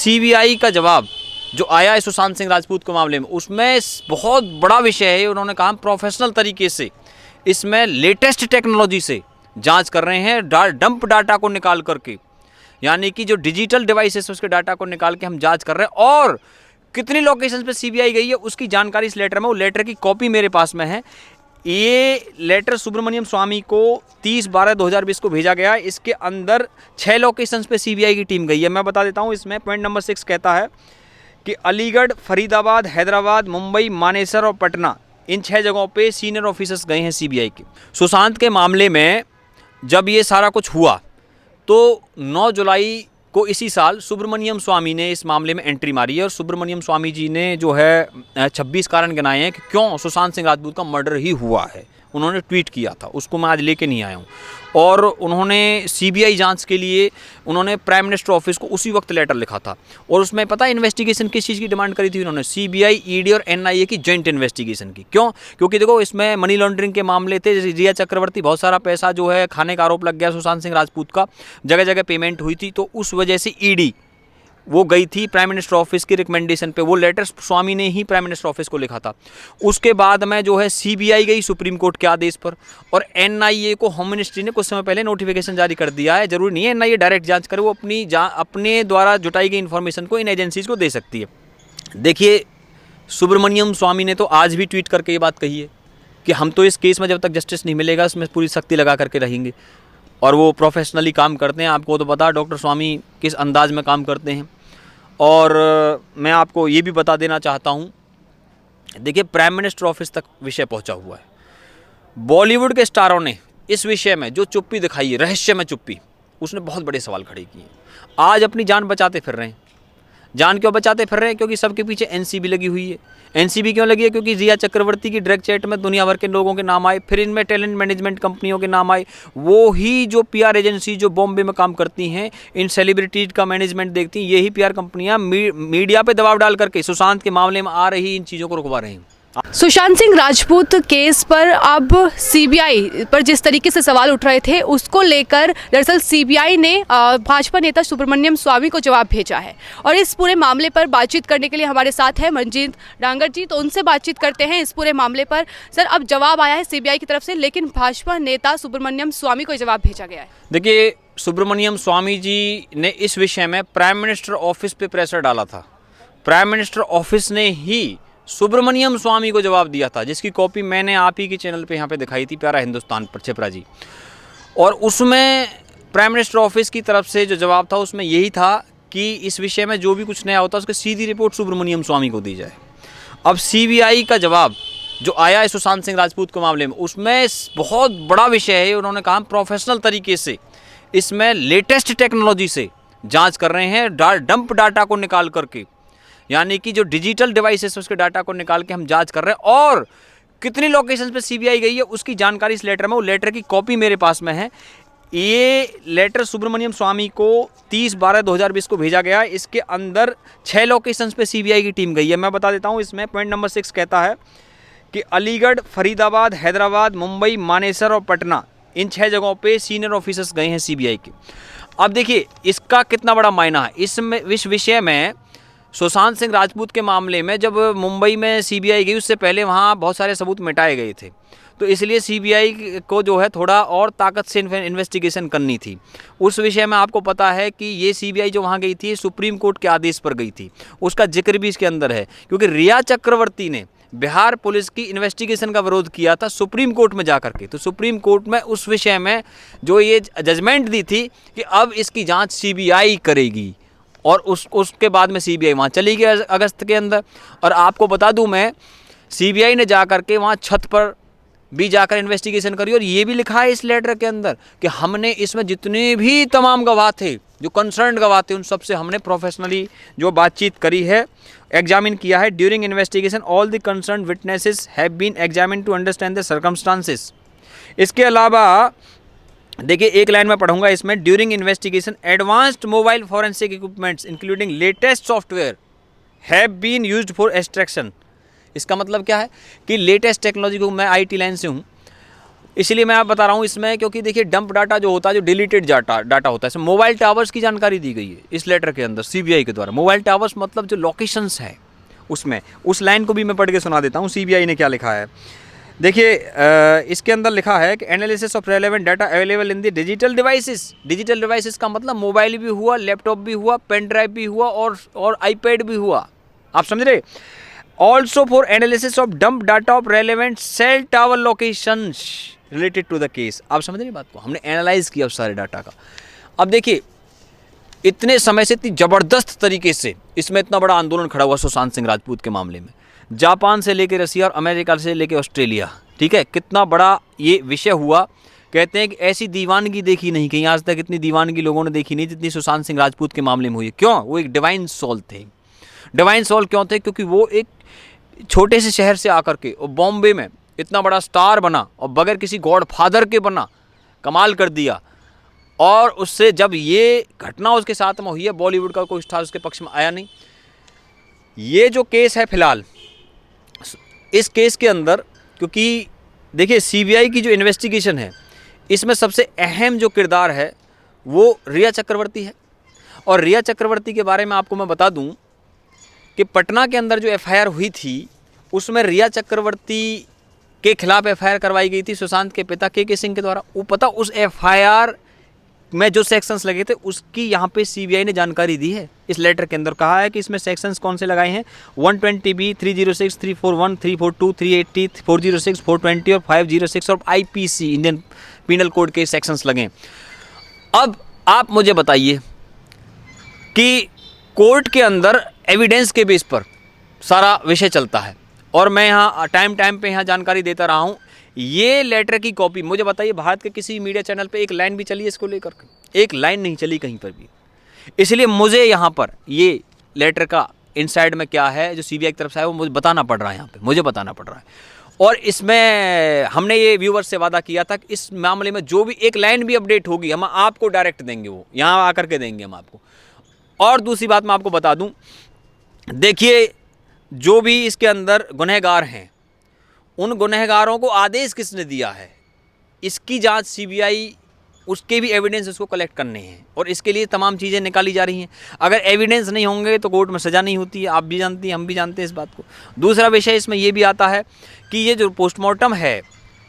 CBI का जवाब जो आया है सुशांत सिंह राजपूत के मामले में, उसमें बहुत बड़ा विषय है। उन्होंने कहा प्रोफेशनल तरीके से इसमें लेटेस्ट टेक्नोलॉजी से जांच कर रहे हैं, डंप डाटा को निकाल करके, यानी कि जो डिजिटल डिवाइसेस उसके डाटा को निकाल के हम जांच कर रहे हैं। और कितनी लोकेशन पे सीबीआई गई है उसकी जानकारी इस लेटर में, वो लेटर की कॉपी मेरे पास में है। ये लेटर सुब्रमण्यम स्वामी को 30/12/2020 को भेजा गया है। इसके अंदर 6 लोकेशंस पे सीबीआई की टीम गई है। मैं बता देता हूँ, इसमें पॉइंट नंबर 6 कहता है कि अलीगढ़, फरीदाबाद, हैदराबाद, मुंबई, मानेसर और पटना, इन 6 जगहों पे सीनियर ऑफिसर्स गए हैं सीबीआई के। सुशांत के मामले में जब ये सारा कुछ हुआ तो 9 जुलाई को इसी साल सुब्रमण्यम स्वामी ने इस मामले में एंट्री मारी है। और सुब्रमण्यम स्वामी जी ने जो है 26 कारण गिनाए हैं कि क्यों सुशांत सिंह राजपूत का मर्डर ही हुआ है। उन्होंने ट्वीट किया था, उसको मैं आज लेके नहीं आया हूँ। और उन्होंने सीबीआई जांच के लिए उन्होंने प्राइम मिनिस्टर ऑफिस को उसी वक्त लेटर लिखा था। और उसमें पता है इन्वेस्टिगेशन किस चीज़ की डिमांड करी थी उन्होंने? सीबीआई, ईडी और एनआईए की जॉइंट इन्वेस्टिगेशन की। क्यों? क्योंकि देखो इसमें मनी लॉन्ड्रिंग के मामले थे, रिया चक्रवर्ती, बहुत सारा पैसा जो है खाने का आरोप लग गया सुशांत सिंह राजपूत का, जगह जगह पेमेंट हुई थी। तो उस वजह से ईडी वो गई थी प्राइम मिनिस्टर ऑफिस की रिकमेंडेशन पे। वो लेटर स्वामी ने ही प्राइम मिनिस्टर ऑफिस को लिखा था। उसके बाद में जो है सीबीआई गई सुप्रीम कोर्ट के आदेश पर, और एनआईए को होम मिनिस्ट्री ने कुछ समय पहले नोटिफिकेशन जारी कर दिया है। जरूरी नहीं है एनआईए डायरेक्ट जांच करे, वो अपने द्वारा जुटाई गई इन्फॉर्मेशन को इन एजेंसीज को दे सकती है। देखिए सुब्रमण्यम स्वामी ने तो आज भी ट्वीट करके ये बात कही है कि हम तो इस केस में जब तक जस्टिस नहीं मिलेगा उसमें पूरी सख्ती लगा करके रहेंगे। और वो प्रोफेशनली काम करते हैं, आपको तो पता डॉक्टर स्वामी किस अंदाज में काम करते हैं। और मैं आपको ये भी बता देना चाहता हूँ, देखिए प्राइम मिनिस्टर ऑफिस तक विषय पहुँचा हुआ है। बॉलीवुड के स्टारों ने इस विषय में जो चुप्पी दिखाई है, रहस्य में चुप्पी, उसने बहुत बड़े सवाल खड़े किए। आज अपनी जान बचाते फिर रहे हैं। जान क्यों बचाते फिर रहे हैं? क्योंकि सबके पीछे एनसीबी लगी हुई है। एनसीबी क्यों लगी है? क्योंकि रिया चक्रवर्ती की ड्रग चैट में दुनिया भर के लोगों के नाम आए, फिर इनमें टैलेंट मैनेजमेंट कंपनियों के नाम आए। वो ही जो पीआर एजेंसी जो बॉम्बे में काम करती हैं, इन सेलिब्रिटीज का मैनेजमेंट देखती हैं, यही पीआर कंपनियां मीडिया पे दबाव डाल करके सुशांत के मामले में आ रही इन चीज़ों को रुकवा रहे हैं। सुशांत सिंह राजपूत केस पर अब सीबीआई पर जिस तरीके से सवाल उठ रहे थे उसको लेकर दरअसल सीबीआई ने भाजपा नेता सुब्रमण्यम स्वामी को जवाब भेजा है। और इस पूरे मामले पर बातचीत करने के लिए हमारे साथ है मंजीत डांगर जी, तो उनसे बातचीत करते हैं इस पूरे मामले पर। सर, अब जवाब आया है सीबीआई की तरफ से, लेकिन भाजपा नेता सुब्रमण्यम स्वामी को जवाब भेजा गया है। देखिए सुब्रमण्यम स्वामी जी ने इस विषय में प्राइम मिनिस्टर ऑफिस पे प्रेशर डाला था। प्राइम मिनिस्टर ऑफिस ने ही सुब्रमण्यम स्वामी को जवाब दिया था, जिसकी कॉपी मैंने आप ही के चैनल पे यहाँ पे दिखाई थी, प्यारा हिंदुस्तान पर, छिपरा जी। और उसमें प्राइम मिनिस्टर ऑफिस की तरफ से जो जवाब था उसमें यही था कि इस विषय में जो भी कुछ नया होता है उसकी सीधी रिपोर्ट सुब्रमण्यम स्वामी को दी जाए। अब सीबीआई का जवाब जो आया है सुशांत सिंह राजपूत के मामले में, उसमें बहुत बड़ा विषय है। उन्होंने कहा प्रोफेशनल तरीके से इसमें लेटेस्ट टेक्नोलॉजी से जाँच कर रहे हैं, डंप डाटा को निकाल करके, यानी कि जो डिजिटल डिवाइसेस उसके डाटा को निकाल के हम जांच कर रहे हैं। और कितनी लोकेशंस पे सीबीआई गई है उसकी जानकारी इस लेटर में, वो लेटर की कॉपी मेरे पास में है। ये लेटर सुब्रमण्यम स्वामी को 30/12/2020 को भेजा गया है। इसके अंदर 6 लोकेशंस पे सीबीआई की टीम गई है। मैं बता देता हूँ, इसमें पॉइंट नंबर 6 कहता है कि अलीगढ़, फरीदाबाद, हैदराबाद, मुंबई, मानेसर और पटना, इन 6 जगहों पे सीनियर ऑफिसर्स गए हैं सीबीआई के। अब देखिए इसका कितना बड़ा मायना है। इस विषय में सुशांत सिंह राजपूत के मामले में जब मुंबई में सीबीआई गई उससे पहले वहाँ बहुत सारे सबूत मिटाए गए थे, तो इसलिए सीबीआई को जो है थोड़ा और ताकत से इन्वेस्टिगेशन करनी थी। उस विषय में आपको पता है कि ये सीबीआई जो वहाँ गई थी सुप्रीम कोर्ट के आदेश पर गई थी, उसका जिक्र भी इसके अंदर है। क्योंकि रिया चक्रवर्ती ने बिहार पुलिस की इन्वेस्टिगेशन का विरोध किया था सुप्रीम कोर्ट में जा करके, तो सुप्रीम कोर्ट में उस विषय में जो ये जजमेंट दी थी कि अब इसकी जाँच सीबीआई करेगी। और उसके बाद में सीबीआई वहाँ चली गई अगस्त के अंदर। और आपको बता दूं मैं, सीबीआई ने जा कर के वहाँ छत पर भी जाकर इन्वेस्टिगेशन करी, और ये भी लिखा है इस लेटर के अंदर कि हमने इसमें जितने भी तमाम गवाह थे, जो कंसर्न गवाह थे, उन सबसे हमने प्रोफेशनली जो बातचीत करी है, एग्जामिन किया है। During investigation all the concern witnesses have been examine to understand the circumstances. इसके अलावा देखिए एक लाइन में पढ़ूंगा इसमें, during investigation advanced mobile forensic equipments including latest software have been used for extraction. इसका मतलब क्या है कि लेटेस्ट टेक्नोलॉजी को, मैं आईटी लाइन से हूँ, इसलिए मैं आप बता रहा हूँ इसमें, क्योंकि देखिए डंप डाटा जो होता है, जो डिलीटेड डाटा होता है, इसमें मोबाइल टावर्स की जानकारी दी गई है इस लेटर के अंदर सीबीआई के द्वारा। मोबाइल टावर्स मतलब जो लोकेशंस है उसमें, उस लाइन को भी मैं पढ़ के सुना देता हूँ सीबीआई ने क्या लिखा है। देखिए इसके अंदर लिखा है कि analysis of relevant data available in the digital devices. Digital devices का मतलब मोबाइल भी हुआ, लैपटॉप भी हुआ, पेन ड्राइव भी हुआ और आईपैड भी हुआ, आप समझ रहे। Also for analysis of dump data of relevant cell tower locations related to the case. आप समझ रहे बात को, हमने एनालाइज किया उस सारे डाटा का। अब देखिए इतने समय से इतनी ज़बरदस्त तरीके से इसमें इतना बड़ा आंदोलन खड़ा हुआ सुशांत सिंह राजपूत के मामले में, जापान से लेकर रसिया और अमेरिका से लेकर ऑस्ट्रेलिया, ठीक है, कितना बड़ा ये विषय हुआ। कहते हैं कि ऐसी दीवानगी देखी नहीं कहीं आज तक, इतनी दीवानगी लोगों ने देखी नहीं जितनी सुशांत सिंह राजपूत के मामले में हुई। क्यों? वो एक डिवाइन सोल थे। डिवाइन सोल क्यों थे? क्योंकि वो एक छोटे से शहर से आकर के और बॉम्बे में इतना बड़ा स्टार बना और बगैर किसी गॉड फादर के बना, कमाल कर दिया। और उससे जब ये घटना उसके साथ में हुई है, बॉलीवुड का कोई स्टार उसके पक्ष में आया नहीं। ये जो केस है फिलहाल, इस केस के अंदर, क्योंकि देखिए सीबीआई की जो इन्वेस्टिगेशन है इसमें सबसे अहम जो किरदार है वो रिया चक्रवर्ती है। और रिया चक्रवर्ती के बारे में आपको मैं बता दूं कि पटना के अंदर जो एफआईआर हुई थी उसमें रिया चक्रवर्ती के खिलाफ एफआईआर करवाई गई थी सुशांत के पिता के सिंह के द्वारा। वो पता उस एफआईआर में जो सेक्शंस लगे थे उसकी यहाँ पे सीबीआई ने जानकारी दी है। इस लेटर के अंदर कहा है कि इसमें सेक्शंस कौन से लगाए हैं, 120B, 306, 341, 342, 380, 406, 420 और 506 और आईपीसी इंडियन पीनल कोड के सेक्शंस लगे। अब आप मुझे बताइए कि कोर्ट के अंदर एविडेंस के बेस पर सारा विषय चलता है और मैं यहाँ टाइम पे यहाँ जानकारी देता रहा हूँ। ये लेटर की कॉपी मुझे बताइए भारत के किसी मीडिया चैनल पे एक लाइन भी चली है इसको लेकर के? एक लाइन नहीं चली कहीं पर भी। इसलिए मुझे यहाँ पर ये लेटर का इनसाइड में क्या है जो सीबीआई की तरफ से है वो मुझे बताना पड़ रहा है, यहाँ पे मुझे बताना पड़ रहा है। और इसमें हमने ये व्यूवर्स से वादा किया था कि इस मामले में जो भी एक लाइन भी अपडेट होगी हम आपको डायरेक्ट देंगे, वो यहाँ आकर के देंगे हम आपको। और दूसरी बात मैं आपको बता दूँ, देखिए जो भी इसके अंदर गुनहगार हैं उन गुनहगारों को आदेश किसने दिया है, इसकी जांच सीबीआई, उसके भी एविडेंस उसको कलेक्ट करने हैं और इसके लिए तमाम चीज़ें निकाली जा रही हैं। अगर एविडेंस नहीं होंगे तो कोर्ट में सज़ा नहीं होती है, आप भी जानती हैं, हम भी जानते हैं इस बात को। दूसरा विषय इसमें यह भी आता है कि ये जो पोस्टमार्टम है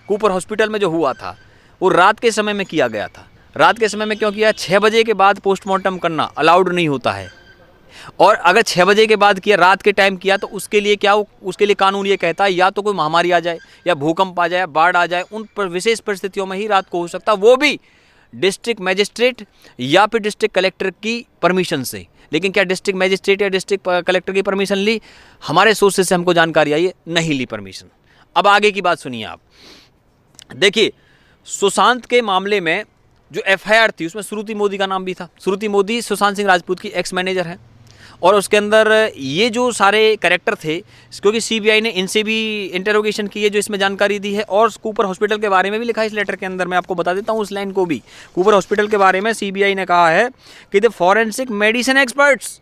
कूपर हॉस्पिटल में जो हुआ था वो रात के समय में किया गया था। रात के समय में क्यों किया? 6 बजे के बाद पोस्टमार्टम करना अलाउड नहीं होता है। और अगर 6 बजे के बाद किया, रात के टाइम किया, तो उसके लिए क्या, उसके लिए कानून ये कहता है या तो कोई महामारी आ जाए या भूकंप आ जाए, बाढ़ आ जाए, उन पर विशेष परिस्थितियों में ही रात को हो सकता, वो भी डिस्ट्रिक्ट मजिस्ट्रेट या फिर डिस्ट्रिक्ट कलेक्टर की परमिशन से। लेकिन क्या डिस्ट्रिक्ट मजिस्ट्रेट या डिस्ट्रिक्ट कलेक्टर की परमिशन ली? हमारे सोर्सेज से हमको जानकारी आई है नहीं ली परमिशन। अब आगे की बात सुनिए आप। देखिए सुशांत के मामले में जो एफआईआर थी उसमें श्रुति मोदी का नाम भी था। श्रुति मोदी सुशांत सिंह राजपूत की एक्स मैनेजर है और उसके अंदर ये जो सारे कैरेक्टर थे, क्योंकि सीबीआई ने इनसे भी इंटरोगेशन की है जो इसमें जानकारी दी है। और कूपर हॉस्पिटल के बारे में भी लिखा है इस लेटर के अंदर, मैं आपको बता देता हूँ उस लाइन को भी। कूपर हॉस्पिटल के बारे में सीबीआई ने कहा है कि the forensic medicine experts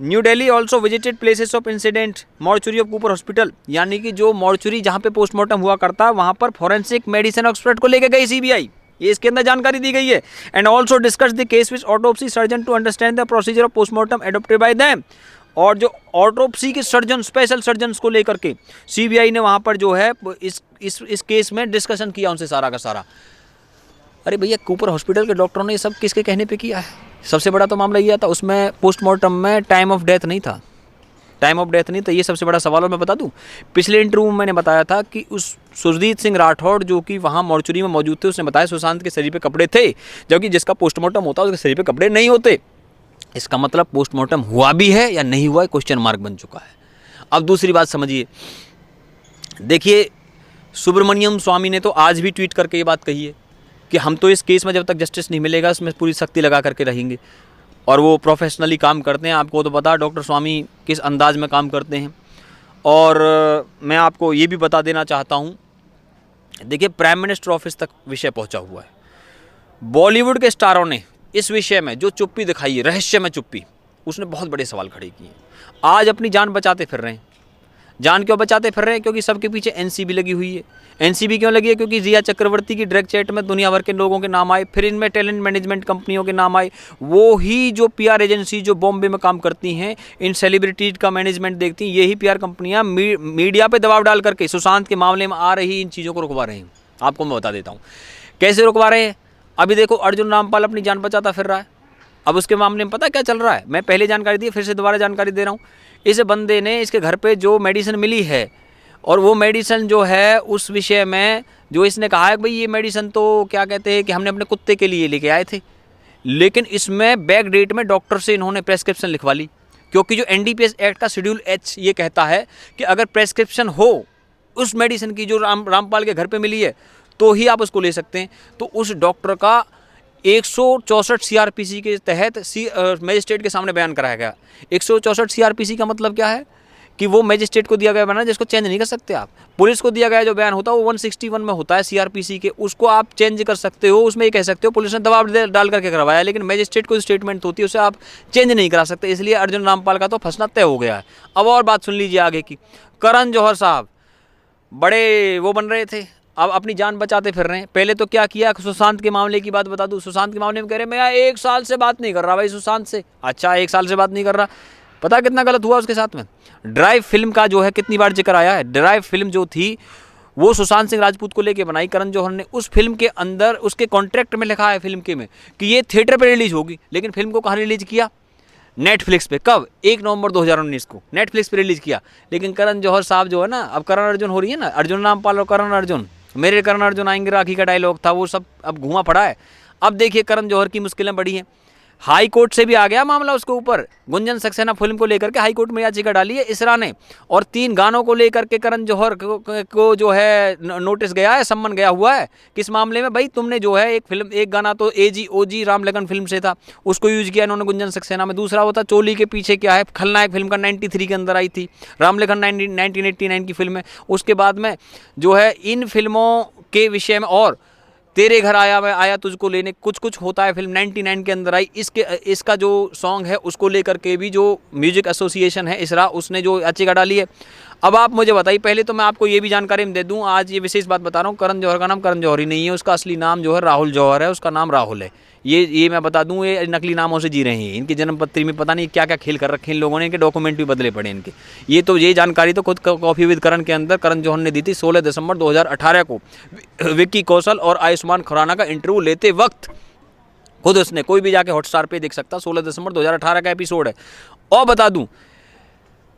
new Delhi also visited places of incident mortuary of Cooper hospital, यानी कि जो मॉर्चुरी जहाँ पे पोस्टमार्टम हुआ करता है वहाँ पर फॉरेंसिक मेडिसिन एक्सपर्ट को लेके गई सीबीआई, ये इसके अंदर जानकारी दी गई है। And also discuss the case with autopsy surgeon to understand the procedure of postmortem adopted by them. और जो ऑटोप्सी के सर्जन, स्पेशल सर्जन्स को लेकर के सीबीआई ने वहाँ पर जो है इस केस में डिस्कशन किया उनसे सारा का सारा। अरे भैया कूपर हॉस्पिटल के डॉक्टरों ने ये सब किसके कहने पे किया है? सबसे बड़ा तो मामला ये था, उसमें पोस्टमार्टम में टाइम ऑफ डेथ नहीं था, टाइम ऑफ डेथ नहीं था, ये सबसे बड़ा सवाल। और मैं बता दूं पिछले इंटरव्यू में मैंने बताया था कि उस सुरजीत सिंह राठौड़ जो कि वहाँ मॉर्चुरी में मौजूद थे उसने बताया सुशांत के शरीर पे कपड़े थे, जबकि जिसका पोस्टमार्टम होता है उसके शरीर पे कपड़े नहीं होते। इसका मतलब पोस्टमार्टम हुआ भी है या नहीं हुआ है, क्वेश्चन मार्क बन चुका है। अब दूसरी बात समझिए, देखिए सुब्रमण्यम स्वामी ने तो आज भी ट्वीट करके ये बात कही है कि हम तो इस केस में जब तक जस्टिस नहीं मिलेगा इसमें पूरी सख्ती लगा करके रहेंगे। और वो प्रोफेशनली काम करते हैं, आपको तो पता डॉक्टर स्वामी किस अंदाज में काम करते हैं। और मैं आपको ये भी बता देना चाहता हूँ, देखिए प्राइम मिनिस्टर ऑफिस तक विषय पहुँचा हुआ है। बॉलीवुड के स्टारों ने इस विषय में जो चुप्पी दिखाई है, रहस्य में चुप्पी, उसने बहुत बड़े सवाल खड़े किए। आज अपनी जान बचाते फिर रहे हैं, जान क्यों बचाते फिर रहे हैं? क्योंकि सबके पीछे एनसीबी लगी हुई है। एनसीबी क्यों लगी है? क्योंकि रिया चक्रवर्ती की ड्रग चैट में दुनिया भर के लोगों के नाम आए, फिर इनमें टैलेंट मैनेजमेंट कंपनियों के नाम आए। वो ही जो पीआर एजेंसी जो बॉम्बे में काम करती हैं, इन सेलिब्रिटीज का मैनेजमेंट देखती हैं, यही पीआर कंपनियां मीडिया पे दबाव डाल करके सुशांत के मामले में आ रही इन चीज़ों को रुकवा रहे हैं। आपको मैं बता देता हूँ कैसे रुकवा रहे हैं। अभी देखो अर्जुन रामपाल अपनी जान बचाता फिर रहा है। अब उसके मामले में पता क्या चल रहा है? मैं पहले जानकारी दी, फिर से दोबारा जानकारी दे रहा हूँ। इस बंदे ने, इसके घर पे जो मेडिसिन मिली है, और वो मेडिसिन जो है उस विषय में जो इसने कहा है कि भाई ये मेडिसिन तो क्या कहते हैं कि हमने अपने कुत्ते के लिए लेके आए थे, लेकिन इसमें बैक डेट में डॉक्टर से इन्होंने प्रेस्क्रिप्शन लिखवा ली। क्योंकि जो एनडीपीएस एक्ट का शेड्यूल एच ये कहता है कि अगर प्रेस्क्रिप्शन हो उस मेडिसिन की जो रामपाल के घर पे मिली है तो ही आप उसको ले सकते हैं। तो उस डॉक्टर का 164 सीआरपीसी के तहत मजिस्ट्रेट के सामने बयान कराया गया। 164 सीआरपीसी का मतलब क्या है कि वो मजिस्ट्रेट को दिया गया बयान जिसको चेंज नहीं कर सकते आप। पुलिस को दिया गया जो बयान होता है वो 161 में होता है सीआरपीसी के, उसको आप चेंज कर सकते हो। उसमें ये कह सकते हो पुलिस ने दबाव डाल करके करवाया, लेकिन मजिस्ट्रेट को स्टेटमेंट होती है उसे आप चेंज नहीं करा सकते। इसलिए अर्जुन रामपाल का तो फंसना तय हो गया है। अब और बात सुन लीजिए आगे की। करण जौहर साहब बड़े वो बन रहे थे, अब अपनी जान बचाते फिर रहे हैं। पहले तो क्या किया, सुशांत के मामले की बात बता दूं। सुशांत के मामले में कह रहे मैं 1 साल से बात नहीं कर रहा भाई सुशांत से। अच्छा 1 साल से बात नहीं कर रहा, पता कितना गलत हुआ उसके साथ में। ड्राइव फिल्म का जो है कितनी बार जिक्र आया है। ड्राइव फिल्म जो थी वो सुशांत सिंह राजपूत को लेके बनाई करण जौहर ने। उस फिल्म के अंदर उसके कॉन्ट्रैक्ट में लिखा है फिल्म के में कि ये थिएटर पर रिलीज होगी, लेकिन फिल्म को कहाँ रिलीज किया? नेटफ्लिक्स पे। कब? 1 नवंबर 2019 को नेटफ्लिक्स पे रिलीज किया। लेकिन करण जौहर साहब जो है ना, अब करण अर्जुन हो रही है ना, अर्जुन रामपाल और करण अर्जुन, मेरे करण अर्जुन आएंगे राखी का डायलॉग था, वो सब अब घुमा पड़ा है। अब देखिए करण जौहर की मुश्किलें बढ़ी हैं। हाई कोर्ट से भी आ गया मामला उसके ऊपर। गुंजन सक्सेना फिल्म को लेकर के हाई कोर्ट में याचिका डाली है इसरा ने, और 3 गानों को लेकर के करण जौहर को जो है नोटिस गया है, सम्मन गया हुआ है। किस मामले में? भाई तुमने जो है एक गाना तो एजी ओजी राम लगन फिल्म से था, उसको यूज किया इन्होंने गुंजन सक्सेना में। दूसरा होता चोली के पीछे क्या है, खलनायक फिल्म का 93 के अंदर आई थी, राम लगन 1989 की फिल्म है। उसके बाद में जो है इन फिल्मों के विषय में, और तेरे घर आया मैं आया तुझको लेने, कुछ होता है फिल्म 99 के अंदर आई। इसका जो सॉन्ग है उसको लेकर के भी जो म्यूजिक एसोसिएशन है इसरा, उसने जो याचिका डाली है। अब आप मुझे बताइए, पहले तो मैं आपको ये भी जानकारी दे दूं, आज ये विशेष बात बता रहा हूँ, करण जौहर का नाम करण जौहर ही नहीं है, उसका असली नाम जो है राहुल जौहर है। उसका नाम राहुल है। ये मैं बता दूं, ये नकली नामों से जी रहे हैं। इनकी जन्मपत्री में पता नहीं क्या क्या खेल कर रखे इन लोगों ने, इनके डॉक्यूमेंट भी बदले पड़े इनके। ये जानकारी तो खुद कॉफी विद करण के अंदर करण जौहर ने दी थी 16 दिसंबर 2018 को विक्की कौशल और आयुष्मान खुराना का इंटरव्यू लेते वक्त। खुद उसने, कोई भी जाके हॉटस्टार पे देख सकता, 16 दिसंबर 2018 का एपिसोड है। और बता दूं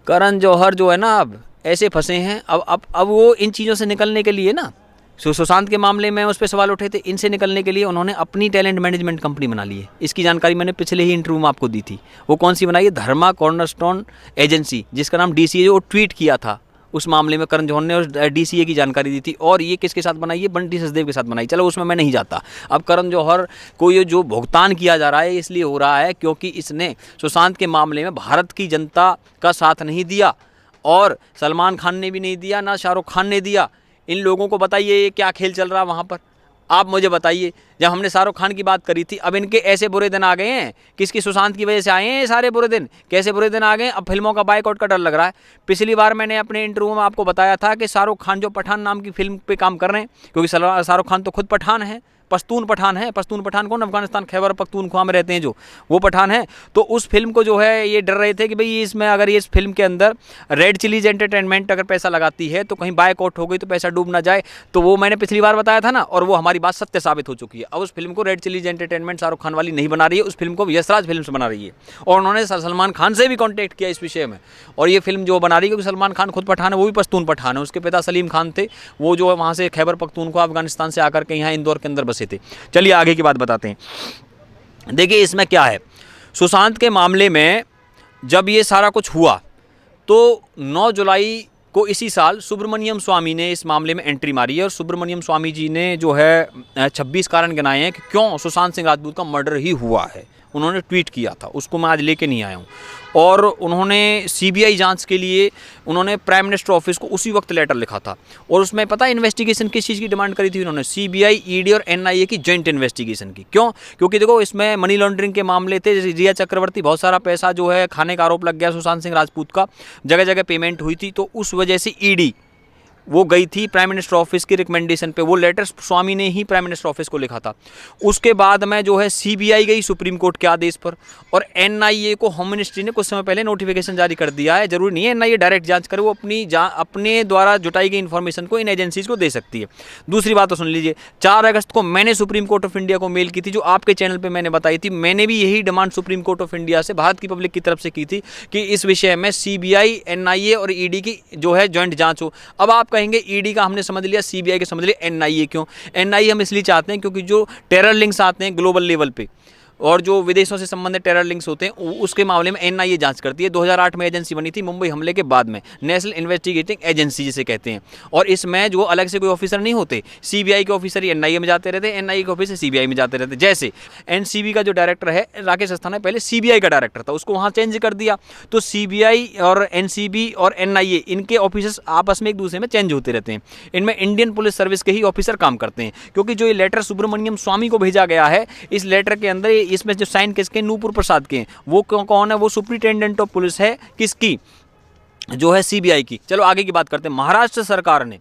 करण जौहर जो है ना अब ऐसे फंसे हैं। अब वो इन चीज़ों से निकलने के लिए ना, सुशांत के मामले में उस पर सवाल उठे थे, इनसे निकलने के लिए उन्होंने अपनी टैलेंट मैनेजमेंट कंपनी बना ली है। इसकी जानकारी मैंने पिछले ही इंटरव्यू में आपको दी थी। वो कौन सी बनाई है? धर्मा कॉर्नरस्टोन एजेंसी, जिसका नाम DCA, जो ट्वीट किया था उस मामले में करण जौहर ने, और DCA की जानकारी दी थी। और ये किसके साथ बनाई है? बंटी सचदेव के साथ बनाई। चलो उसमें मैं नहीं जाता। अब करण जौहर को ये जो भुगतान किया जा रहा है इसलिए हो रहा है क्योंकि इसने सुशांत के मामले में भारत की जनता का साथ नहीं दिया, और सलमान खान ने भी नहीं दिया, ना शाहरुख खान ने दिया। इन लोगों को बताइए ये क्या खेल चल रहा वहाँ पर, आप मुझे बताइए। जब हमने शाहरुख खान की बात करी थी, अब इनके ऐसे बुरे दिन आ गए हैं, किसकी? सुशांत की वजह से आए हैं ये सारे बुरे दिन। कैसे बुरे दिन आ गए? अब फिल्मों का बायकॉट का डर लग रहा है। पिछली बार मैंने अपने इंटरव्यू में आपको बताया था कि शाहरुख खान जो पठान नाम की फिल्म पे काम कर रहे हैं, क्योंकि शाहरुख खान तो खुद पठान है, पश्तून पठान है। पश्तून पठान कौन? अफगानिस्तान खैबर पख्तूनख्वा में रहते हैं जो, वो पठान है। तो उस फिल्म को जो है ये डर रहे थे कि भाई इसमें अगर ये इस फिल्म के अंदर रेड चिलीज एंटरटेनमेंट अगर पैसा लगाती है तो कहीं बायकॉट हो गई तो पैसा डूब ना जाए। तो वो मैंने पिछली बार बताया था ना, और वो हमारी बात सत्य साबित हो चुकी है। अब उस फिल्म को red chillies entertainment Shahrukh Khan वाली नहीं बना रही है, उस फिल्म को यशराज फिल्म से बना रही है। और उन्होंने सलमान खान से भी कॉन्टैक्ट किया इस विषय में। और ये फिल्म जो बना रही है, क्योंकि सलमान खान खुद पठान है, वो भी पश्तून पठान है। उसके पिता सलीम खान थे, वो जो है वहाँ से खैबर पख्तूनख्वा अफगानिस्तान से आकर के यहाँ इंदौर के अंदर बसे थे। चलिए आगे की बात बताते हैं। देखिए इसमें क्या है, सुशांत के मामले में जब ये सारा कुछ हुआ तो 9 जुलाई को इसी साल सुब्रमण्यम स्वामी ने इस मामले में एंट्री मारी है। और सुब्रमण्यम स्वामी जी ने जो है 26 कारण गिनाए हैं कि क्यों सुशांत सिंह राजपूत का मर्डर ही हुआ है। उन्होंने ट्वीट किया था, उसको मैं आज लेके नहीं आया हूँ। और उन्होंने सीबीआई जांच के लिए उन्होंने प्राइम मिनिस्टर ऑफिस को उसी वक्त लेटर लिखा था, और उसमें पता है इन्वेस्टिगेशन किस चीज़ की डिमांड करी थी उन्होंने? सीबीआई, ईडी और एनआईए की जॉइंट इन्वेस्टिगेशन की। क्यों? क्योंकि देखो इसमें मनी लॉन्ड्रिंग के मामले थे, रिया चक्रवर्ती बहुत सारा पैसा जो है खाने का आरोप लग गया सुशांत सिंह राजपूत का, जगह जगह पेमेंट हुई थी, तो उस वजह से ईडी वो गई थी प्राइम मिनिस्टर ऑफिस की रिकमेंडेशन पे। वो लेटर स्वामी ने ही प्राइम मिनिस्टर ऑफिस को लिखा था। उसके बाद में जो है सीबीआई गई सुप्रीम कोर्ट के आदेश पर, और एनआईए को होम मिनिस्ट्री ने कुछ समय पहले नोटिफिकेशन जारी कर दिया है। जरूरी नहीं है एनआईए डायरेक्ट जांच करे, वो अपने द्वारा जुटाई गई इन्फॉर्मेशन को इन एजेंसीज को दे सकती है। दूसरी बात तो सुन लीजिए, 4 अगस्त को मैंने सुप्रीम कोर्ट ऑफ इंडिया को मेल की थी, जो आपके चैनल पर मैंने बताई थी। मैंने भी यही demand supreme court of India से, भारत की पब्लिक की तरफ से की थी कि इस विषय में सीबीआई, एनआईए और ईडी की जो है ज्वाइंट जांच हो। अब आप कहेंगे ईडी का हमने समझ लिया, सीबीआई के समझ लिया, एनआईए क्यों? एनआईए हम इसलिए चाहते हैं क्योंकि जो टेरर लिंक्स आते हैं ग्लोबल लेवल पे और जो विदेशों से संबंधित टेरर लिंक्स होते हैं उसके मामले में एनआईए जांच करती है। 2008 में एजेंसी बनी थी मुंबई हमले के बाद में, नेशनल इन्वेस्टिगेटिंग एजेंसी जिसे कहते हैं। और इसमें जो अलग से कोई ऑफिसर नहीं होते, सीबीआई के ऑफिसर ही एनआईए में जाते रहते हैं, एनआईए के ऑफिसर सीबीआई में जाते रहते हैं। जैसे एनसीबी का जो डायरेक्टर है राकेश अस्थाना, पहले सीबीआई का डायरेक्टर था, उसको वहाँ चेंज कर दिया। तो सीबीआई और एनसीबी और एनआईए इनके ऑफिसर्स आपस में एक दूसरे में चेंज होते रहते हैं। इनमें इंडियन पुलिस सर्विस के ही ऑफिसर काम करते हैं, क्योंकि जो ये लेटर सुब्रमण्यम स्वामी को भेजा गया है, इस लेटर के अंदर इसमें जो साइन किसके, नूपुर प्रसाद के, वो कौन है? वो सुप्रिंटेंडेंट ऑफ पुलिस है, किसकी? जो है सीबीआई की। चलो आगे की बात करते हैं। महाराष्ट्र सरकार ने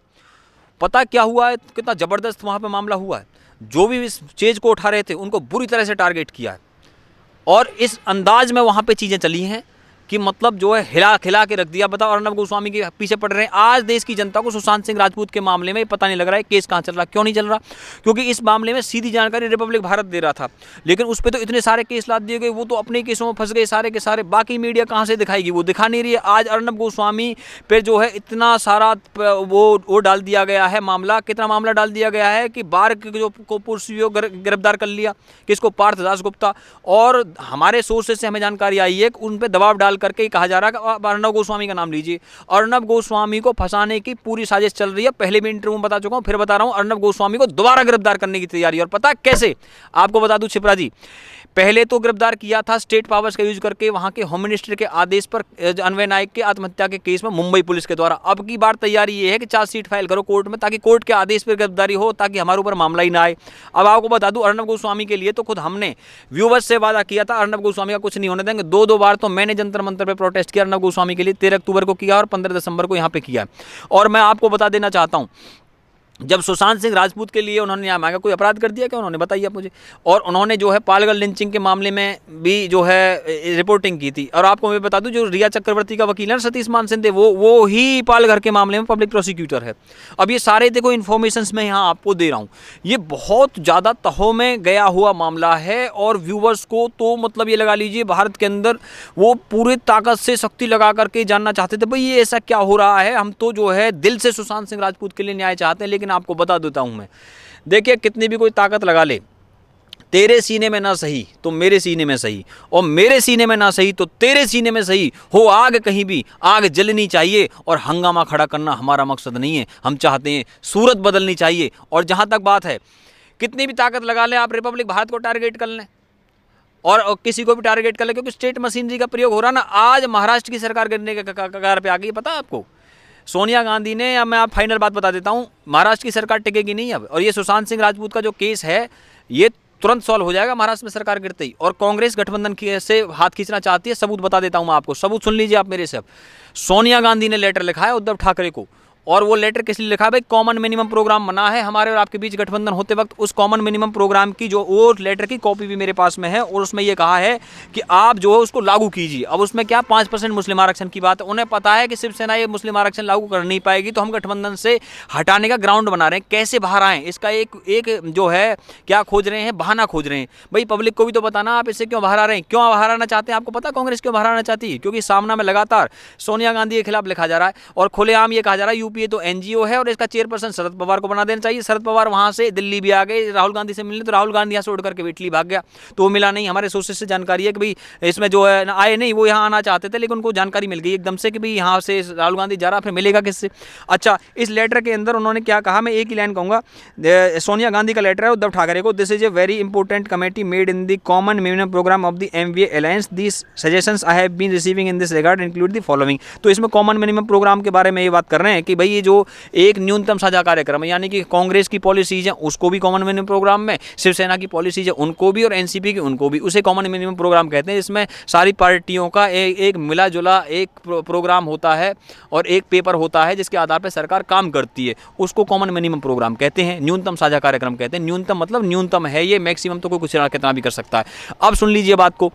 पता क्या हुआ है, कितना जबरदस्त वहां पे मामला हुआ है। जो भी इस चीज को उठा रहे थे उनको बुरी तरह से टारगेट किया है, और इस अंदाज में वहां पे चीजें चली हैं कि मतलब जो है हिला खिला के रख दिया। बताओ, अर्नब गोस्वामी के पीछे पड़ रहे हैं। आज देश की जनता को सुशांत सिंह राजपूत के मामले में पता नहीं लग रहा है केस कहाँ चल रहा, क्यों नहीं चल रहा? क्योंकि इस मामले में सीधी जानकारी रिपब्लिक भारत दे रहा था, लेकिन उस पर तो इतने सारे केस लाद दिए गए, वो तो अपने केसों में फंस गए सारे के सारे। बाकी मीडिया कहाँ से दिखाएगी? वो दिखा नहीं रही है। आज अर्नब गोस्वामी पे जो है इतना सारा वो डाल दिया गया है मामला। कितना मामला डाल दिया गया है कि बार जो को पुलिस गिरफ्तार कर लिया, किसको? पार्थ दासगुप्ता। और हमारे सोर्सेज से हमें जानकारी आई है कि उन पर दबाव डाल करके कहा जा रहा है कि अर्नब गोस्वामी का नाम लीजिए। अर्नब गोस्वामी को फंसाने की पूरी साजिश चल रही है। पहले भी इंटरव्यू में बता चुका हूं, फिर बता रहा हूं, अर्नब गोस्वामी को दोबारा गिरफ्तार करने की तैयारी। और पता कैसे? आपको बता दूं छिपरा जी, पहले तो गिरफ्तार किया था स्टेट पावर्स का यूज करके, वहां के होम मिनिस्टर के आदेश पर अन्वय नायक के आत्महत्या के केस में मुंबई पुलिस के द्वारा। अब की बार तैयारी ये है कि चार्जशीट फाइल करो कोर्ट में, ताकि कोर्ट के आदेश पर गिरफ्तारी हो, ताकि हमारे ऊपर मामला ही ना आए। अब आपको बता दूं, अर्नब गोस्वामी के लिए तो खुद हमने व्यूवर्स से वादा किया था, अर्नब गोस्वामी का कुछ नहीं होने देंगे। 2 बार तो मैंने जंतर मंतर पर प्रोटेस्ट किया अर्नब गोस्वामी के लिए। 13 अक्टूबर को किया और 15 दिसंबर को यहाँ पे किया। और मैं आपको बता देना चाहता हूँ, जब सुशांत सिंह राजपूत के लिए उन्होंने न्याय मांगा, कोई अपराध कर दिया क्या उन्होंने? बताइए आप मुझे। और उन्होंने जो है पालगढ़ लिंचिंग के मामले में भी जो है रिपोर्टिंग की थी। और आपको मैं बता दूं, जो रिया चक्रवर्ती का वकील है सतीश मान सिंह, वो ही पालगढ़ के मामले में पब्लिक प्रोसिक्यूटर है। अब ये सारे देखो इन्फॉर्मेशन मैं यहाँ आपको दे रहा हूँ। ये बहुत ज़्यादा तहों में गया हुआ मामला है, और व्यूवर्स को तो मतलब ये लगा लीजिए भारत के अंदर वो पूरी ताकत से शक्ति लगा करके जानना चाहते थे भाई ये ऐसा क्या हो रहा है। हम तो जो है दिल से सुशांत सिंह राजपूत के लिए न्याय चाहते हैं, लेकिन आपको बता देता हूं मैं, देखिए कितनी भी कोई ताकत लगा ले, तेरे सीने में ना सही तो मेरे सीने में सही, और मेरे सीने में ना सही तो तेरे सीने में सही हो। आग कहीं भी आग जलनी चाहिए, और हंगामा खड़ा करना हमारा मकसद नहीं है। हम चाहते हैं सूरत बदलनी चाहिए। और जहां तक बात है, कितनी भी ताकत लगा लें आप, रिपब्लिक भारत को टारगेट कर लें और किसी को भी टारगेट कर लें, क्योंकि स्टेट मशीनरी का प्रयोग हो रहा ना। आज महाराष्ट्र की सरकार गिरने के कगार पे आ गई, पता है आपको? सोनिया गांधी ने, अब मैं आप फाइनल बात बता देता हूं, महाराष्ट्र की सरकार टिकेगी नहीं अब। और ये सुशांत सिंह राजपूत का जो केस है ये तुरंत सॉल्व हो जाएगा महाराष्ट्र में सरकार गिरते ही। और कांग्रेस गठबंधन से हाथ खींचना चाहती है। सबूत बता देता हूं मैं आपको, सबूत सुन लीजिए आप मेरे से। अब सोनिया गांधी ने लेटर लिखा है उद्धव ठाकरे को, और वो लेटर किस लिए लिखा है भाई? कॉमन मिनिमम प्रोग्राम बना है हमारे और आपके बीच गठबंधन होते वक्त। उस कॉमन मिनिमम प्रोग्राम की जो वो लेटर की कॉपी भी मेरे पास में है, और उसमें ये कहा है कि आप जो है उसको लागू कीजिए। अब उसमें क्या 5% मुस्लिम आरक्षण की बात है। उन्हें पता है कि शिवसेना ये मुस्लिम आरक्षण लागू कर नहीं पाएगी, तो हम गठबंधन से हटाने का ग्राउंड बना रहे हैं। कैसे बाहर आएँ इसका एक जो है क्या खोज रहे हैं? बहाना खोज रहे हैं। भाई पब्लिक को भी तो बताना आप इससे क्यों बाहर आ रहे हैं, क्यों बाहर आना चाहते हैं। आपको पता कांग्रेस क्यों बाहर आना चाहती है? क्योंकि सामना में लगातार सोनिया गांधी के खिलाफ लिखा जा रहा है, और खुलेआम ये कहा जा रहा है यूपीए तो एनजीओ है और इसका चेयरपर्सन शरद पवार को बना देना चाहिए। शरद पवार वहां से दिल्ली भी आ गए राहुल गांधी से मिलने, तो राहुल गांधी यहाँ से उड़ करके इटली भाग गया, तो वो मिला नहीं। हमारे सोर्सेज से जानकारी है कि भाई इसमें जो है आए नहीं, वो यहाँ आना चाहते थे लेकिन उनको जानकारी मिल गई एकदम से कि भाई यहाँ से राहुल गांधी जा रहा, फिर मिलेगा किससे। अच्छा, इस लेटर के अंदर उन्होंने क्या कहा, मैं एक ही लाइन कहूँगा, सोनिया गांधी का लेटर है उद्धव ठाकरे को। This is a very important committee made in the common minimum programme of the MVA alliance, this suggestions I have been receiving in this regard include the following. तो इसमें कॉमन मिनिमम प्रोग्राम के बारे में ये बात कर रहे हैं कि भाई ये जो एक न्यूनतम साझा कार्यक्रम है, यानी कि कांग्रेस की पॉलिसीज हैं उसको भी कॉमन मिनिमम प्रोग्राम में, शिवसेना की पॉलिसीज है उनको भी, और एनसीपी की उनको भी, उसे कॉमन मिनिमम प्रोग्राम कहते हैं। इसमें सारी पार्टियों का एक मिला जुला एक प्रोग्राम होता है और एक पेपर होता है जिसके आधार पर सरकार काम करती है, उसको कॉमन मिनिमम प्रोग्राम कहते हैं, न्यूनतम साझा कार्यक्रम कहते हैं। न्यूनतम मतलब न्यूनतम है ये, मैक्सिमम तो कोई कुछ कितना भी कर सकता है। अब सुन लीजिए बात को,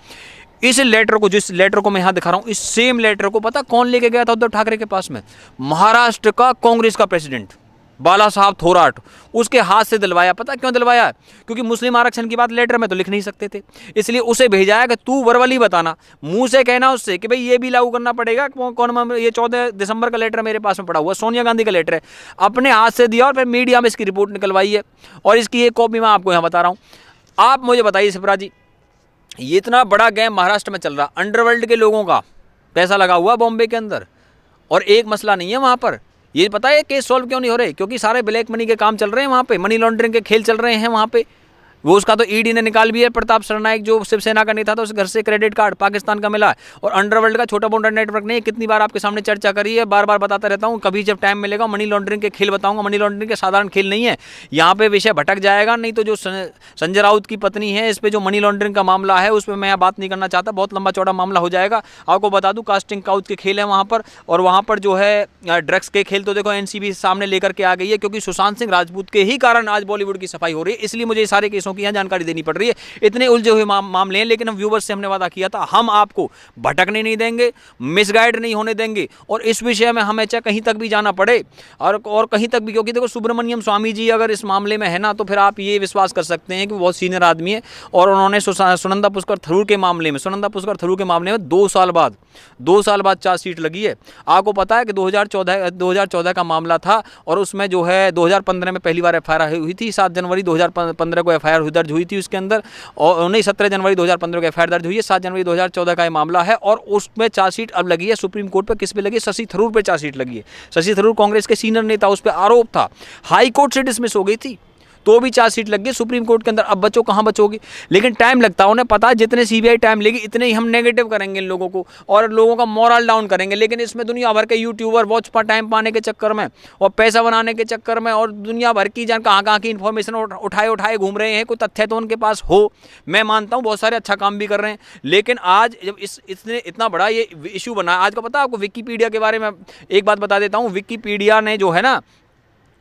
इस लेटर को, जिस लेटर को मैं यहां दिखा रहा हूं, इस सेम लेटर को पता कौन लेके गया था उद्धव ठाकरे के पास में? महाराष्ट्र का कांग्रेस का प्रेसिडेंट बाला साहब थोराट, उसके हाथ से दिलवाया। पता क्यों दिलवाया? क्योंकि मुस्लिम आरक्षण की बात लेटर में तो लिख नहीं सकते थे, इसलिए उसे भेजा है कि तू वर्बली बताना, मुंह से कहना उससे कि भाई ये भी लागू करना पड़ेगा। कौन ये 14 दिसंबर का लेटर मेरे पास में पड़ा हुआ, सोनिया गांधी का लेटर है, अपने हाथ से दिया और फिर मीडिया में इसकी रिपोर्ट निकलवाई है, और इसकी एक कॉपी मैं आपको यहाँ बता रहा हूँ। आप मुझे बताइए शिवराज जी, ये इतना बड़ा गेम महाराष्ट्र में चल रहा, अंडरवर्ल्ड के लोगों का पैसा लगा हुआ बॉम्बे के अंदर, और एक मसला नहीं है वहाँ पर। ये पता है केस सॉल्व क्यों नहीं हो रहे? क्योंकि सारे ब्लैक मनी के काम चल रहे हैं वहाँ पे, मनी लॉन्ड्रिंग के खेल चल रहे हैं वहाँ पे। वो उसका तो ईडी ने निकाल भी है। प्रताप सरनाइक जो शिवसेना का नेता था, उस घर से क्रेडिट कार्ड पाकिस्तान का मिला, और अंडरवर्ल्ड का छोटा मोटा नेटवर्क नहीं, कितनी बार आपके सामने चर्चा करी है, बार बार बताता रहता हूँ, कभी जब टाइम मिलेगा मनी लॉन्ड्रिंग के खेल बताऊंगा। मनी लॉन्ड्रिंग के साधारण खेल नहीं है, यहाँ पे विषय भटक जाएगा। नहीं तो जो संजय राउत की पत्नी है, इस पर जो मनी लॉन्ड्रिंग का मामला है उस पर मैं बात नहीं करना चाहता, बहुत लंबा चौड़ा मामला हो जाएगा। आपको बता दूँ कास्टिंग काउच के खेल है वहाँ पर, और वहाँ पर जो है ड्रग्स के खेल तो देखो एनसीबी सामने लेकर के आ गई है, क्योंकि सुशांत सिंह राजपूत के ही कारण आज बॉलीवुड की सफाई हो रही है। इसलिए मुझे सारे केसों की यहाँ जानकारी देनी पड़ रही है, इतने उलझे हुए मामले हैं। लेकिन हम व्यूवर्स से हमने वादा किया था, हम आपको भटकने नहीं देंगे, मिसगाइड नहीं होने देंगे, और इस विषय में हमें चाहे कहीं तक भी जाना पड़े और कहीं तक भी, क्योंकि देखो सुब्रमण्यम स्वामी जी अगर इस मामले में है ना, तो फिर आप ये विश्वास कर सकते हैं कि वो बहुत सीनियर आदमी है, और उन्होंने सुनंदा पुष्कर थरूर के मामले में 2 साल बाद चार्जशीट लगी है। आपको पता है कि 2014 का मामला था, और उसमें जो है 2015 में पहली बार एफआईआर हुई थी, 7 जनवरी 2015 को एफआईआर दर्ज हुई थी उसके अंदर, और नहीं 17 जनवरी 2015 को एफआईआर दर्ज हुई है, 7 जनवरी 2014 का ये मामला है, और उसमें चार्जशीट अब लगी है सुप्रीम कोर्ट पे। किस पे लगी है? शशि थरूर पे चार्जशीट लगी है। शशि थरूर कांग्रेस के सीनियर नेता, उस पर आरोप था, हाई कोर्ट से डिसमिस हो गई थी, तो भी चार्जशीट लग गई सुप्रीम कोर्ट के अंदर। अब बच्चों कहाँ बचोगे? लेकिन टाइम लगता है, उन्हें पता है जितने सीबीआई टाइम लेगी इतने ही हम नेगेटिव करेंगे इन लोगों को, और लोगों का मोरल डाउन करेंगे। लेकिन इसमें दुनिया भर के यूट्यूबर वॉच पर टाइम पाने के चक्कर में और पैसा बनाने के चक्कर में, और दुनिया भर की कहाँ की इन्फॉर्मेशन उठाए घूम रहे हैं। कोई तथ्य तो उनके पास हो, मैं मानता हूँ बहुत सारे अच्छा काम भी कर रहे हैं, लेकिन आज जब इतना बड़ा ये इशू बना, आज का पता है आपको विकीपीडिया के बारे में एक बात बता देता हूँ। विकीपीडिया ने जो है ना,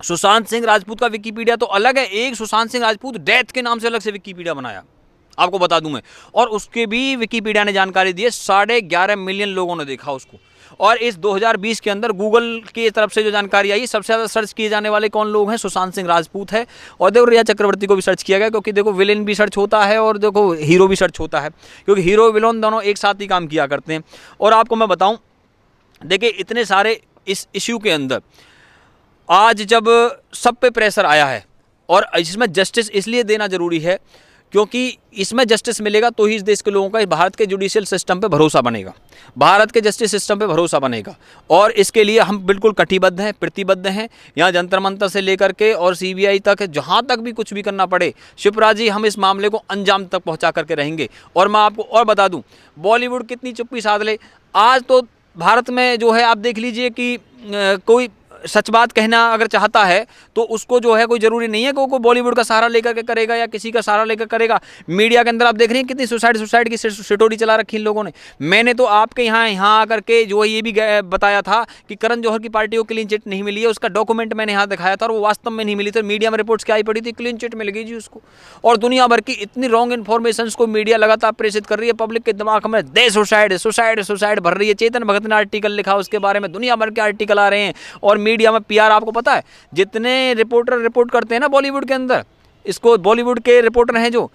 सुशांत सिंह राजपूत का विकीपीडिया तो अलग है, एक सुशांत सिंह राजपूत डेथ के नाम से अलग से विकीपीडिया बनाया, आपको बता दूं मैं, और उसके भी विकीपीडिया ने जानकारी दी है। 11.5 मिलियन लोगों ने देखा उसको। और इस 2020 के अंदर गूगल की तरफ से जो जानकारी आई, सबसे ज़्यादा सर्च किए जाने वाले कौन लोग हैं? सुशांत सिंह राजपूत है, और देखो रिया चक्रवर्ती को भी सर्च किया गया, क्योंकि देखो विलेन भी सर्च होता है और देखो हीरो भी सर्च होता है, क्योंकि हीरो विलोन दोनों एक साथ ही काम किया करते हैं। और आपको मैं बताऊँ, देखिए इतने सारे इस इश्यू के अंदर आज जब सब पे प्रेशर आया है, और इसमें जस्टिस इसलिए देना जरूरी है क्योंकि इसमें जस्टिस मिलेगा तो ही इस देश के लोगों का भारत के जुडिशियल सिस्टम पे भरोसा बनेगा, भारत के जस्टिस सिस्टम पे भरोसा बनेगा। और इसके लिए हम बिल्कुल कटिबद्ध हैं, प्रतिबद्ध हैं। यहाँ जंतर मंतर से लेकर के और सीबीआई तक, जहाँ तक भी कुछ भी करना पड़े, शिवराज जी हम इस मामले को अंजाम तक पहुँचा करके रहेंगे। और मैं आपको और बता दूँ, बॉलीवुड कितनी चुप्पी साध ले, आज तो भारत में जो है आप देख लीजिए कि कोई सच बात कहना अगर चाहता है तो उसको जो है कोई ज़रूरी नहीं है कि वो बॉलीवुड का सहारा लेकर के करेगा या किसी का सहारा लेकर करेगा। मीडिया के अंदर आप देख रहे हैं कितनी सुसाइड की स्टोरी चला रखी इन लोगों ने। मैंने तो आपके यहाँ आकर के जो है ये भी बताया था कि करण जौहर की पार्टी को क्लीन चिट नहीं मिली है, उसका डॉक्यूमेंट मैंने यहाँ दिखाया था और वो वास्तव में नहीं मिली थी। मीडिया में रिपोर्ट्स क्या आई पड़ी थी, क्लीन चिट मिल गई जी उसको। और दुनिया भर की इतनी रॉन्ग इन्फॉर्मेशन को मीडिया लगातार प्रेषित कर रही है पब्लिक के दिमाग में, दे सुसाइड भर रही है। चेतन भगत ने आर्टिकल लिखा उसके बारे में, दुनिया भर के आर्टिकल आ रहे हैं। और मीडिया में पीआर, आपको पता है जितने रिपोर्टर रिपोर्ट करते हैं ना बॉलीवुड के अंदर, इसको बॉलीवुड के रिपोर्टर हैं जो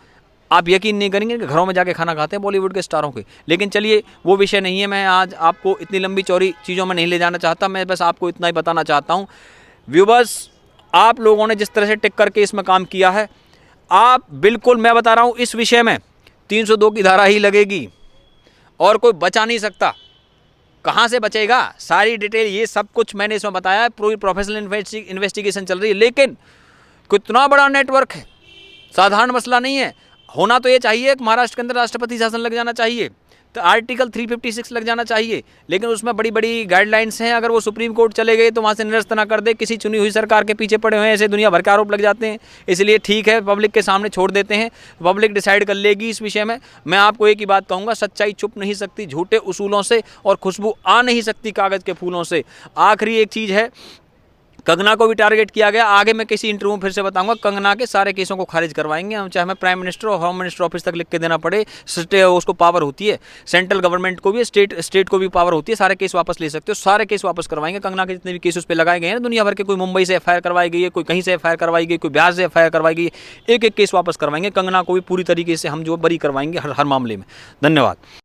आप यकीन नहीं करेंगे कि घरों में जाके खाना खाते हैं बॉलीवुड के स्टारों के। लेकिन चलिए वो विषय नहीं है, मैं आज आपको इतनी लंबी चौड़ी चीज़ों में नहीं ले जाना चाहता, मैं बस आपको इतना ही बताना चाहता हूँ व्यूवर्स, आप लोगों ने जिस तरह से टिक करके इसमें काम किया है, आप बिल्कुल, मैं बता रहा हूँ इस विषय में 302 की धारा ही लगेगी और कोई बचा नहीं सकता। कहाँ से बचेगा? सारी डिटेल ये सब कुछ मैंने इसमें बताया है, पूरी प्रोफेशनल इन्वेस्टिगेशन चल रही है। लेकिन कितना बड़ा नेटवर्क है, साधारण मसला नहीं है। होना तो ये चाहिए कि महाराष्ट्र के अंदर राष्ट्रपति शासन लग जाना चाहिए, तो आर्टिकल 356 लग जाना चाहिए, लेकिन उसमें बड़ी बड़ी गाइडलाइंस हैं। अगर वो सुप्रीम कोर्ट चले गए तो वहाँ से निरस्त ना कर दे, किसी चुनी हुई सरकार के पीछे पड़े हुए हैं, ऐसे दुनिया भर के आरोप लग जाते हैं। इसलिए ठीक है, पब्लिक के सामने छोड़ देते हैं, पब्लिक डिसाइड कर लेगी इस विषय में। मैं आपको एक ही बात कहूँगा, सच्चाई छुप नहीं सकती झूठे उसूलों से, और खुशबू आ नहीं सकती कागज़ के फूलों से। आखिरी एक चीज़ है, कंगना को भी टारगेट किया गया। आगे मैं किसी इंटरव्यू में फिर से बताऊंगा, कंगना के सारे केसों को खारिज करवाएंगे हम, चाहे हमें प्राइम मिनिस्टर और होम मिनिस्टर ऑफिस तक लिख के देना पड़े। उसको पावर होती है, सेंट्रल गवर्नमेंट को भी, स्टेट को भी पावर होती है, सारे केस वापस ले सकते हो, सारे केस वापस करवाएंगे। कंगना के जितने भी केस उस पर लगाए गए हैं दुनिया भर के, कोई मुंबई से एफआईआर करवाई गई है, कोई कहीं से एफआईआर करवाई गई, कोई बिहार से एफआईआर करवाई गई, एक एक केस वापस करवाएंगे। कंगना को भी पूरी तरीके से हम जो बरी करवाएंगे हर मामले में। धन्यवाद।